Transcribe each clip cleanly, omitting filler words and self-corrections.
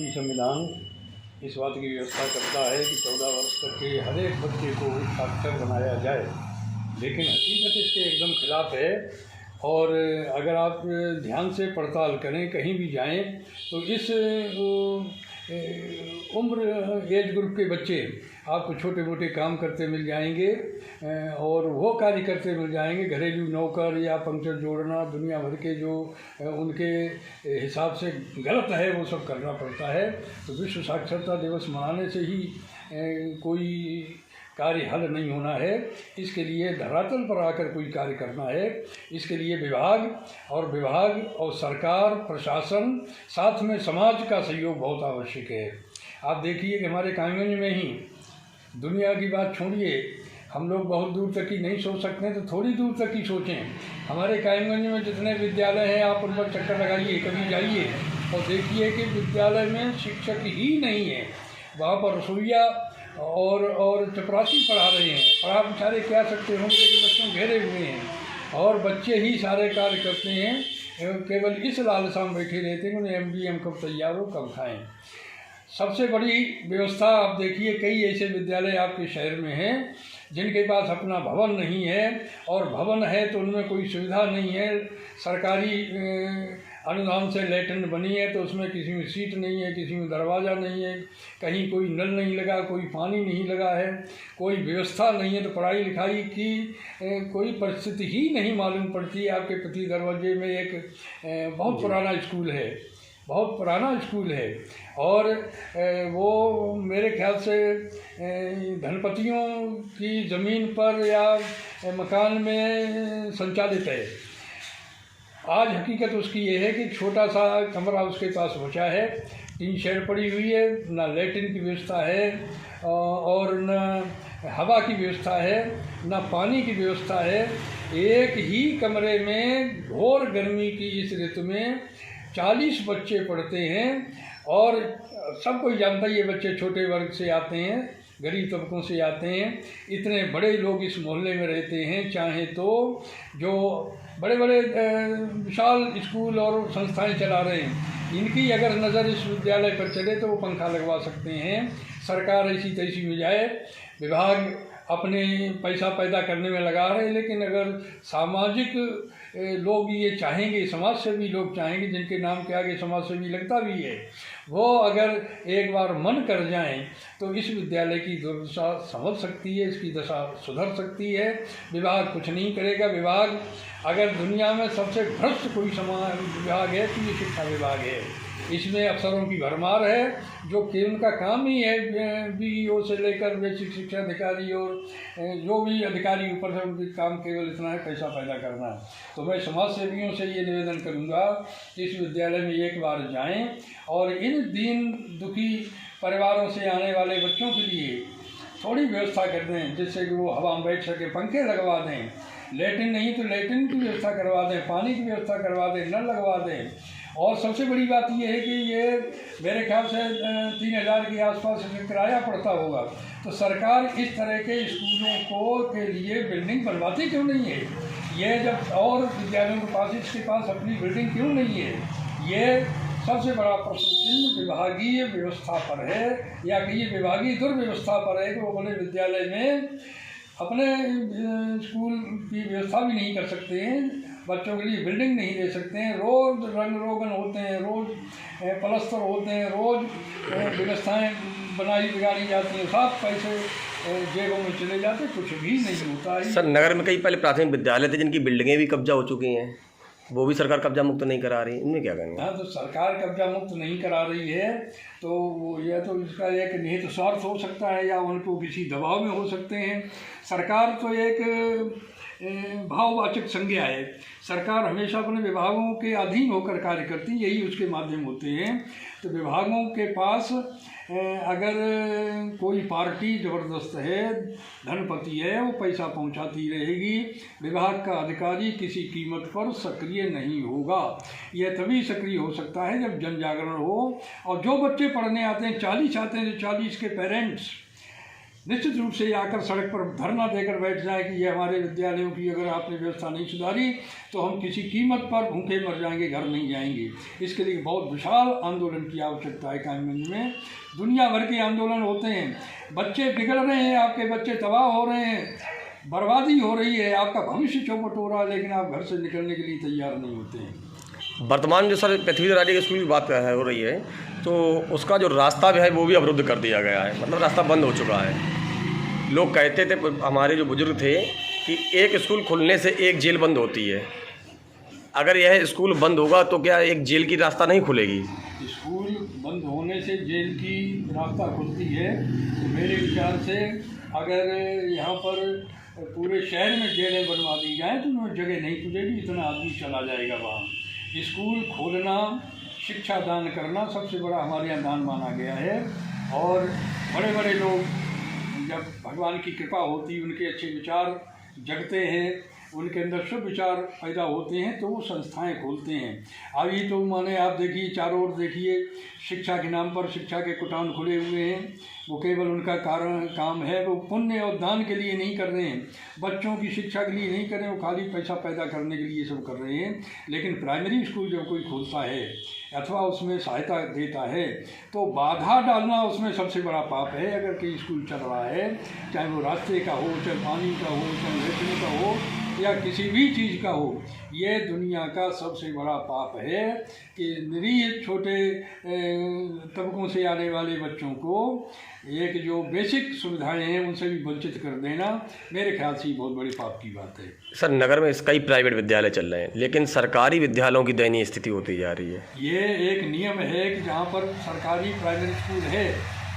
भारतीय संविधान इस बात की व्यवस्था करता है कि 14 वर्ष तक के हर एक बच्चे को साक्षर बनाया जाए, लेकिन हकीकत इसके एकदम खिलाफ है। और अगर आप ध्यान से पड़ताल करें, कहीं भी जाएं, तो इस उम्र एज ग्रुप के बच्चे आपको छोटे मोटे काम करते मिल जाएंगे और वो कार्य करते मिल जाएंगे। घरेलू नौकर या पंक्चर जोड़ना, दुनिया भर के जो उनके हिसाब से गलत है वो सब करना पड़ता है। तो विश्व साक्षरता दिवस मनाने से ही कोई कार्य हल नहीं होना है। इसके लिए धरातल पर आकर कोई कार्य करना है। इसके लिए विभाग और सरकार, प्रशासन, साथ में समाज का सहयोग बहुत आवश्यक है। आप देखिए कि हमारे कायमगंज में ही, दुनिया की बात छोड़िए, हम लोग बहुत दूर तक की नहीं सोच सकते हैं, तो थोड़ी दूर तक की सोचें। हमारे कायमगंज में जितने विद्यालय हैं, आप उन पर चक्कर लगाइए, कभी जाइए और देखिए कि विद्यालय में शिक्षक ही नहीं है। वहाँ पर रसोइया और चपरासी पढ़ा रहे हैं। पढ़ा बेचारे क्या सकते होंगे कि बच्चों घेरे हुए हैं और बच्चे ही सारे कार्य करते हैं। केवल इस लालसा में बैठे रहते हैं उन्हें MBM कब तैयार हो, कब खाएं। सबसे बड़ी व्यवस्था आप देखिए, कई ऐसे विद्यालय आपके शहर में हैं जिनके पास अपना भवन नहीं है, और भवन है तो उनमें कोई सुविधा नहीं है। सरकारी अनुदान से लैट्रिन बनी है तो उसमें किसी में सीट नहीं है, किसी में दरवाज़ा नहीं है, कहीं कोई नल नहीं लगा, कोई पानी नहीं लगा है, कोई व्यवस्था नहीं है। तो पढ़ाई लिखाई की कोई परिस्थिति ही नहीं मालूम पड़ती। आपके प्रति दरवाजे में एक बहुत पुराना स्कूल है, बहुत पुराना स्कूल है, और वो मेरे ख्याल से धनपतियों की ज़मीन पर या मकान में संचालित है। आज हकीकत उसकी ये है कि छोटा सा कमरा उसके पास बचा है, टीन शेड पड़ी हुई है, ना लैट्रिन की व्यवस्था है और न हवा की व्यवस्था है, ना पानी की व्यवस्था है। एक ही कमरे में घोर गर्मी की इस ऋतु में 40 बच्चे पढ़ते हैं, और सब कोई जानता है ये बच्चे छोटे वर्ग से आते हैं, गरीब तबकों से आते हैं। इतने बड़े लोग इस मोहल्ले में रहते हैं, चाहे तो जो बड़े बड़े विशाल स्कूल और संस्थाएं चला रहे हैं, इनकी अगर नज़र इस विद्यालय पर चले तो वो पंखा लगवा सकते हैं। सरकार ऐसी तैसी में जाए, विभाग अपने पैसा पैदा करने में लगा रहे हैं, लेकिन अगर सामाजिक लोग ये चाहेंगे, समाज सेवी लोग चाहेंगे, जिनके नाम के आगे समाज सेवी लगता भी है, वो अगर एक बार मन कर जाएं तो इस विद्यालय की दुर्दशा संभल सकती है, इसकी दशा सुधर सकती है। विभाग कुछ नहीं करेगा। विभाग, अगर दुनिया में सबसे भ्रष्ट कोई समाज विभाग है तो ये शिक्षा विभाग है। इसमें अफसरों की भरमार है, जो कि उनका काम ही है BEO से लेकर बेसिक शिक्षा अधिकारी और जो भी अधिकारी ऊपर से, उनका काम केवल इतना है, पैसा पैदा करना है। तो मैं समाज सेवियों से ये निवेदन करूँगा कि इस विद्यालय में एक बार जाएं और इन दीन दुखी परिवारों से आने वाले बच्चों के लिए थोड़ी व्यवस्था कर दें, जिससे कि वो हवा में बैठ सके। पंखे लगवा दें, लैट्रिन नहीं तो लैट्रिन की व्यवस्था करवा दें, पानी की व्यवस्था करवा दें, नल लगवा दें। और सबसे बड़ी बात ये है कि ये मेरे ख्याल से 3000 के आसपास किराया पड़ता होगा, तो सरकार इस तरह के स्कूलों के लिए बिल्डिंग बनवाती क्यों नहीं है? ये जब और विद्यालयों के पास, इसके पास अपनी बिल्डिंग क्यों नहीं है? ये सबसे बड़ा प्रश्न चिन्ह विभागीय व्यवस्था पर है, या कि ये विभागीय दुर्व्यवस्था पर है कि वो बड़े विद्यालय में अपने स्कूल की व्यवस्था भी नहीं कर सकते हैं, बच्चों के लिए बिल्डिंग नहीं दे सकते हैं। रोज़ रंग रोगन होते हैं, रोज़ पलस्तर होते हैं, रोज़ व्यवस्थाएं बनाई बिगाड़ी जाती हैं, सब पैसे जेबों में चले जाते, कुछ भी नहीं होता है। सर, नगर में कई पहले प्राथमिक विद्यालय थे जिनकी बिल्डिंगें भी कब्जा हो चुकी हैं, वो भी सरकार कब्जा मुक्त नहीं करा रही है, इनमें क्या करेंगे? हाँ, तो सरकार कब्जा मुक्त नहीं करा रही है तो यह तो इसका एक निहित स्वार्थ हो सकता है, या उनको किसी दबाव में हो सकते हैं। सरकार तो एक भाववाचक संज्ञा है। सरकार हमेशा अपने विभागों के अधीन होकर कार्य करती है, यही उसके माध्यम होते हैं। तो विभागों के पास अगर कोई पार्टी ज़बरदस्त है, धनपति है, वो पैसा पहुंचाती रहेगी, विभाग का अधिकारी किसी कीमत पर सक्रिय नहीं होगा। यह तभी सक्रिय हो सकता है जब जन जागरण हो, और जो बच्चे पढ़ने आते हैं, 40 आते हैं, तो 40 के पेरेंट्स निश्चित रूप से आकर सड़क पर धरना देकर बैठ जाए कि ये हमारे विद्यालयों की अगर आपने व्यवस्था नहीं सुधारी तो हम किसी कीमत पर भूखे मर जाएंगे, घर नहीं जाएंगे। इसके लिए बहुत विशाल आंदोलन की आवश्यकता है। कायमगंज में दुनिया भर के आंदोलन होते हैं, बच्चे बिगड़ रहे हैं, आपके बच्चे तबाह हो रहे हैं, बर्बादी हो रही है, आपका भविष्य चौपट हो रहा है, लेकिन आप घर से निकलने के लिए तैयार नहीं होते हैं। वर्तमान जो सर पृथ्वीधर राजे के स्कूल की बात हो रही है, तो उसका जो रास्ता भी है वो भी अवरुद्ध कर दिया गया है, मतलब रास्ता बंद हो चुका है। लोग कहते थे, हमारे जो बुजुर्ग थे, कि एक स्कूल खुलने से एक जेल बंद होती है। अगर यह स्कूल बंद होगा तो क्या एक जेल की रास्ता नहीं खुलेगी? स्कूल बंद होने से जेल की रास्ता खुलती है। तो मेरे विचार से अगर यहाँ पर पूरे शहर में जेलें बनवा दी जाएँ तो उनमें जगह नहीं खुलेगी, इतना आदमी चला जाएगा वहाँ। स्कूल खोलना, शिक्षा दान करना सबसे बड़ा हमारे यहाँ दान माना गया है। और बड़े बड़े लोग जब भगवान की कृपा होती है, उनके अच्छे विचार जगते हैं, उनके अंदर शुभ विचार पैदा होते हैं, तो वो संस्थाएं खोलते हैं। अभी तो माने आप देखिए, चारों ओर देखिए, शिक्षा के नाम पर शिक्षा के कुटान खुले हुए हैं। वो केवल उनका काम है, वो पुण्य और दान के लिए नहीं कर रहे हैं, बच्चों की शिक्षा के लिए नहीं कर रहे हैं, वो खाली पैसा पैदा करने के लिए ये सब कर रहे हैं। लेकिन प्राइमरी स्कूल जब कोई खोलता है अथवा उसमें सहायता देता है तो बाधा डालना उसमें सबसे बड़ा पाप है। अगर कोई स्कूल चल रहा है, चाहे वो रास्ते का हो, चाहे पानी का हो, चाहे रहने का हो, या किसी भी चीज़ का हो, ये दुनिया का सबसे बड़ा पाप है कि निरीह छोटे तबकों से आने वाले बच्चों को एक जो बेसिक सुविधाएं हैं उनसे भी वंचित कर देना मेरे ख्याल से बहुत बड़ी पाप की बात है। सर, नगर में कई प्राइवेट विद्यालय चल रहे हैं, लेकिन सरकारी विद्यालयों की दयनीय स्थिति होती जा रही है। ये एक नियम है कि जहाँ पर सरकारी प्राइवेट स्कूल है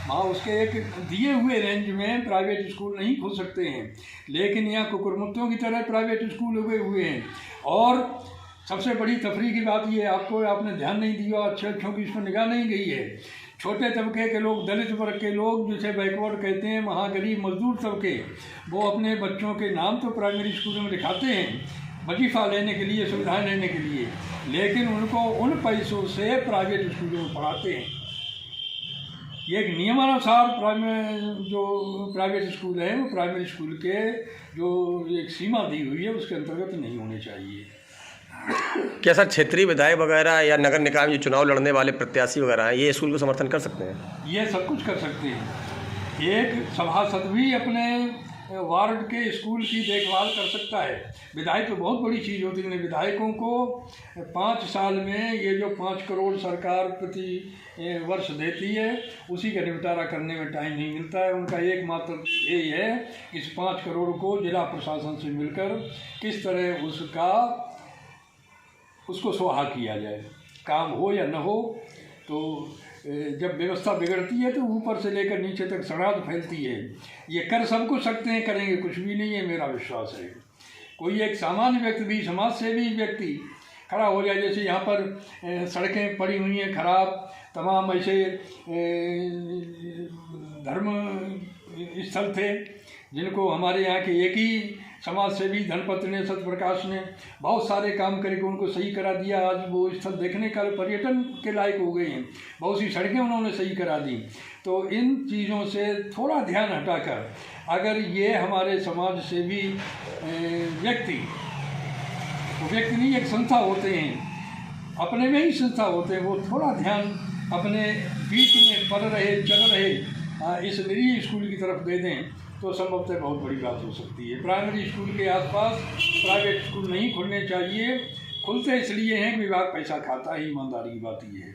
वहाँ उसके एक दिए हुए रेंज में प्राइवेट स्कूल नहीं खुल सकते हैं, लेकिन यहाँ कुकुरमुत्तों की तरह प्राइवेट स्कूल उगे हुए हैं। और सबसे बड़ी तफरीह की बात ये आपने ध्यान नहीं दिया, अच्छों की इस पर निगाह नहीं गई है। छोटे तबके के लोग, दलित वर्ग के लोग, जिसे बैकवर्ड कहते हैं, महागरीब मजदूर तबके, वो अपने बच्चों के नाम तो प्राइमरी स्कूलों में लिखाते हैं वजीफ़ा लेने के लिए, सुविधाएँ लेने के लिए, लेकिन उनको उन पैसों से प्राइवेट स्कूलों में पढ़ाते हैं। ये एक नियमानुसार प्राइवेट स्कूल है, वो प्राइमरी स्कूल के जो एक सीमा दी हुई है उसके अंतर्गत नहीं होने चाहिए। क्या सर क्षेत्रीय विधायक वगैरह या नगर निकाय में जो चुनाव लड़ने वाले प्रत्याशी वगैरह हैं, ये स्कूल को समर्थन कर सकते हैं? ये सब कुछ कर सकते हैं। एक सभासद भी अपने वार्ड के स्कूल की देखभाल कर सकता है। विधायक तो बहुत बड़ी चीज़ होती है। विधायकों को 5 साल में ये जो 5 करोड़ सरकार प्रति वर्ष देती है उसी का निपटारा करने में टाइम नहीं मिलता है। उनका एकमात्र यही है इस 5 करोड़ को जिला प्रशासन से मिलकर किस तरह उसको स्वाहा किया जाए। काम हो या न हो, तो जब व्यवस्था बिगड़ती है तो ऊपर से लेकर नीचे तक सड़ाद फैलती है। ये कर सब कुछ सकते हैं, करेंगे कुछ भी नहीं है, मेरा विश्वास है। कोई एक सामान्य व्यक्ति भी, समाज सेवी व्यक्ति खड़ा हो जाए, जैसे यहाँ पर सड़कें पड़ी हुई हैं खराब, तमाम ऐसे धर्म स्थल थे जिनको हमारे यहाँ के एक ही समाज सेवी धनपत ने, सत्यप्रकाश ने बहुत सारे काम करके उनको सही करा दिया। आज वो स्थल देखने का पर्यटन के लायक हो गए हैं, बहुत सी सड़कें उन्होंने सही करा दी। तो इन चीज़ों से थोड़ा ध्यान हटाकर अगर ये हमारे समाज सेवी व्यक्ति नहीं, एक संस्था होते हैं, अपने में ही संस्था होते हैं, वो थोड़ा ध्यान अपने बीच में पड़ रहे चल रहे इस निजी स्कूल की तरफ दे दें तो संभवतः बहुत बड़ी बात हो सकती है। प्राइमरी स्कूल के आसपास प्राइवेट स्कूल नहीं खुलने चाहिए। खुलते इसलिए हैं कि विभाग पैसा खाता है, ईमानदारी की बात ये है।